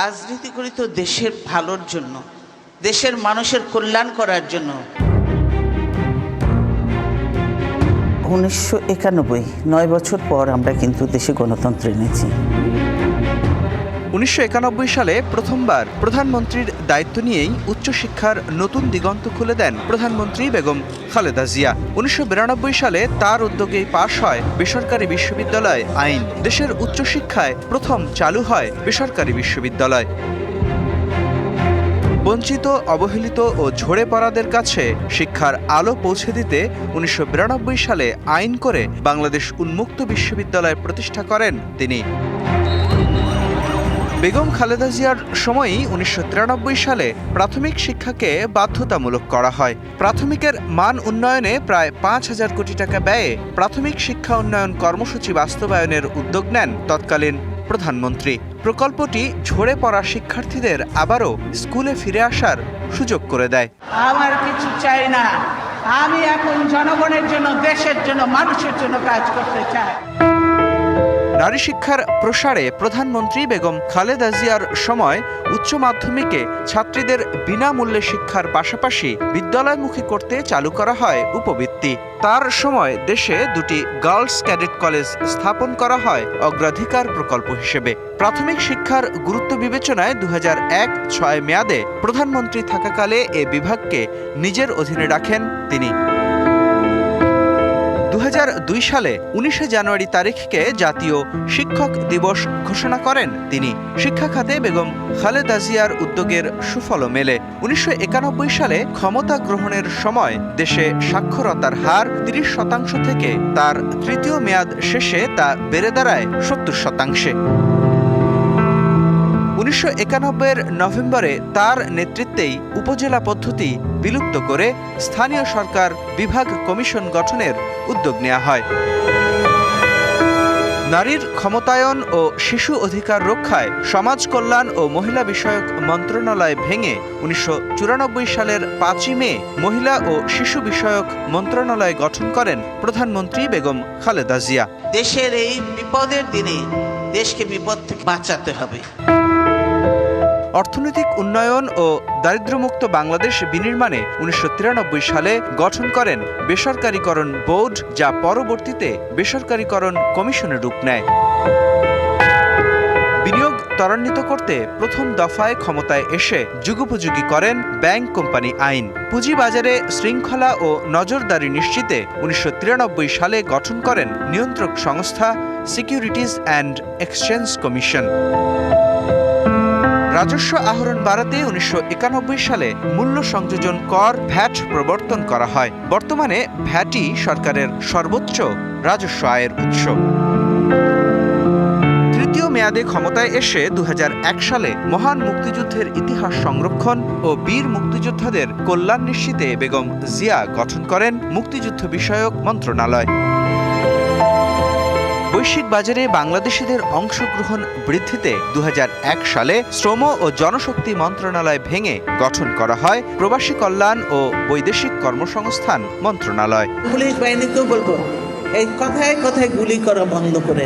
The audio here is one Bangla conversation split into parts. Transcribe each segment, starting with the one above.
রাজনীতি করি তো দেশের ভালোর জন্য, দেশের মানুষের কল্যাণ করার জন্য। 1991 9 বছর পর আমরা কিন্তু দেশে গণতন্ত্র এনেছি। 1991 সালে প্রথমবার প্রধানমন্ত্রীর দায়িত্ব নিয়েই উচ্চশিক্ষার নতুন দিগন্ত খুলে দেন প্রধানমন্ত্রী বেগম খালেদা জিয়া। 1992 সালে তার উদ্যোগেই পাশ হয় বেসরকারি বিশ্ববিদ্যালয় আইন। দেশের উচ্চশিক্ষায় প্রথম চালু হয় বেসরকারি বিশ্ববিদ্যালয়। বঞ্চিত, অবহেলিত ও ঝরে পড়াদের কাছে শিক্ষার আলো পৌঁছে দিতে 1992 সালে আইন করে বাংলাদেশ উন্মুক্ত বিশ্ববিদ্যালয় প্রতিষ্ঠা করেন তিনি। বেগম খালেদা জিয়ার সময়ই 1993 সালে প্রাথমিক শিক্ষাকে বাধ্যতামূলক করা হয়। প্রাথমিকের মান উন্নয়নে প্রায় 5,000 কোটি টাকা ব্যয়ে প্রাথমিক শিক্ষা উন্নয়ন কর্মসূচি বাস্তবায়নের উদ্যোগ নেন তৎকালীন প্রধানমন্ত্রী। প্রকল্পটি ঝরে পড়া শিক্ষার্থীদের আবারও স্কুলে ফিরে আসার সুযোগ করে দেয়। আমার কিছু চাই না, আমি এখন জনগণের জন্য, দেশের জন্য, মানুষের জন্য কাজ করতে চাই। নারী শিক্ষার প্রসারে প্রধানমন্ত্রী বেগম খালেদা জিয়ার সময় উচ্চ মাধ্যমিকে ছাত্রীদের বিনামূল্যে শিক্ষার পাশাপাশি বিদ্যালয়মুখী করতে চালু করা হয় উপবৃত্তি। তার সময় দেশে 2টি গার্লস ক্যাডেট কলেজ স্থাপন করা হয় অগ্রাধিকার প্রকল্প হিসেবে। প্রাথমিক শিক্ষার গুরুত্ব বিবেচনায় 2001-6 মেয়াদে প্রধানমন্ত্রী থাকাকালে এ বিভাগকে নিজের অধীনে রাখেন তিনি। 2002 সালে 19 জানুয়ারি তারিখকে জাতীয় শিক্ষক দিবস ঘোষণা করেন তিনি। শিক্ষা খাতে বেগম খালেদা জিয়ার উদ্যোগের সুফলও মেলে। 1991 সালে ক্ষমতা গ্রহণের সময় দেশে সাক্ষরতার হার 30% থেকে তার তৃতীয় মেয়াদ শেষে তা বেড়ে দাঁড়ায় 70%। 1991 নভেম্বরে তার নেতৃত্বেই উপজেলা পদ্ধতি বিলুপ্ত করে স্থানীয় সরকার বিভাগ কমিশন গঠনের উদ্যোগ নেওয়া হয়। নারীর ক্ষমতায়ন ও শিশু অধিকার রক্ষায় সমাজ কল্যাণ ও মহিলা বিষয়ক মন্ত্রণালয় ভেঙে 1994 সালের 5 মে মহিলা ও শিশু বিষয়ক মন্ত্রণালয় গঠন করেন প্রধানমন্ত্রী বেগম খালেদা জিয়া। দেশের এই বিপদের দিনে দেশকে বিপদ থেকে বাঁচাতে হবে। অর্থনৈতিক উন্নয়ন ও দারিদ্র্যমুক্ত বাংলাদেশ বিনির্মাণে 1993 সালে গঠন করেন বেসরকারীকরণ বোর্ড, যা পরবর্তীতে বেসরকারীকরণ কমিশনের রূপ নেয়। বিনিয়োগ ত্বরান্বিত করতে প্রথম দফায় ক্ষমতায় এসে যুগোপযোগী করেন ব্যাংক কোম্পানি আইন। পুঁজিবাজারে শৃঙ্খলা ও নজরদারি নিশ্চিতে 1993 সালে গঠন করেন নিয়ন্ত্রক সংস্থা সিকিউরিটিজ অ্যান্ড এক্সচেঞ্জ কমিশন। রাজস্ব আহরণ বাড়াতে 1991 সালে মূল্য সংযোজন কর ভ্যাট প্রবর্তন করা হয়। বর্তমানে ভ্যাটই সরকারের সর্বোচ্চ রাজস্ব আয়ের উৎস। তৃতীয় মেয়াদে ক্ষমতায় এসে 2001 সালে মহান মুক্তিযুদ্ধের ইতিহাস সংরক্ষণ ও বীর মুক্তিযোদ্ধাদের কল্যাণ নিশ্চিতে বেগম জিয়া গঠন করেন মুক্তিযুদ্ধ বিষয়ক মন্ত্রণালয়। বৈশ্বিক বাজারে বাংলাদেশিদের অংশগ্রহণ বৃদ্ধিতে 2001 সালে শ্রম ও জনশক্তি মন্ত্রণালয় ভেঙে গঠন করা হয় প্রবাসী কল্যাণ ও বৈদেশিক কর্মসংস্থান মন্ত্রণালয়। পুলিশ বাহিনীকেও বলবো, এই কথায় কথায় গুলি করা বন্ধ করে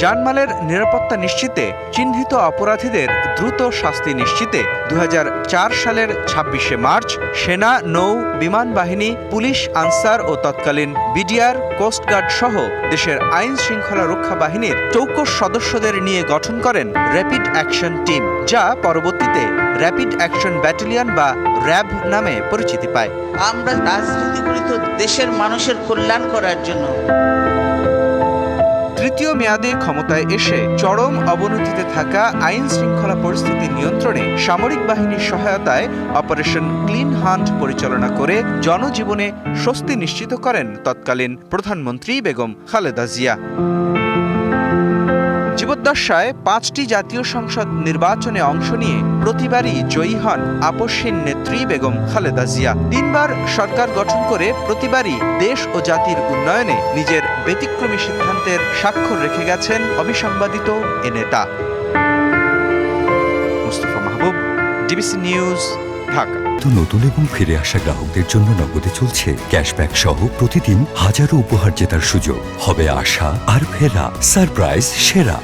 জানমালের নিরাপত্তা নিশ্চিতে, চিহ্নিত অপরাধীদের দ্রুত শাস্তি নিশ্চিতে 2004 সালের 26শে মার্চ সেনা, নৌ, বিমান বাহিনী, পুলিশ, আনসার ও তৎকালীন বিডিআর, কোস্টগার্ড সহ দেশের আইন শৃঙ্খলা রক্ষা বাহিনীর চৌকস সদস্যদের নিয়ে গঠন করেন র্যাপিড অ্যাকশন টিম, যা পরবর্তীতে র্যাপিড অ্যাকশন ব্যাটালিয়ন বা র্যাব নামে পরিচিতি পায়। আমরা রাজনীতি করি তো দেশের মানুষের কল্যাণ করার জন্য। তৃতীয় মেয়াদে ক্ষমতায় এসে চরম অবনতিতে থাকা আইন শৃঙ্খলা পরিস্থিতি নিয়ন্ত্রণে সামরিক বাহিনীর সহায়তায় অপারেশন ক্লিন হান্ট পরিচালনা করে জনজীবনে স্বস্তি নিশ্চিত করেন তৎকালীন প্রধানমন্ত্রী বেগম খালেদা জিয়া। জীবদ্দশায় 5টি জাতীয় সংসদ নির্বাচনে অংশ নিয়ে প্রতিবারই জয়ী হন আপসহীন নেত্রী বেগম খালেদা জিয়া। 3বার সরকার গঠন করে প্রতিবারই দেশ ও জাতির উন্নয়নে নিজের ব্যতিক্রমী সিদ্ধান্তের স্বাক্ষর রেখে গেছেন অবিসংবাদিত এ নেতা। মুস্তাফা মাহবুব, ডিবিসি নিউজ, ঢাকা। নতুন এবং ফিরে আসা গ্রাহকদের জন্য নগদে চলছে ক্যাশব্যাক সহ প্রতিদিন হাজারো উপহার জেতার সুযোগ। হবে আশা আর ফেরা, সারপ্রাইজ সেরা।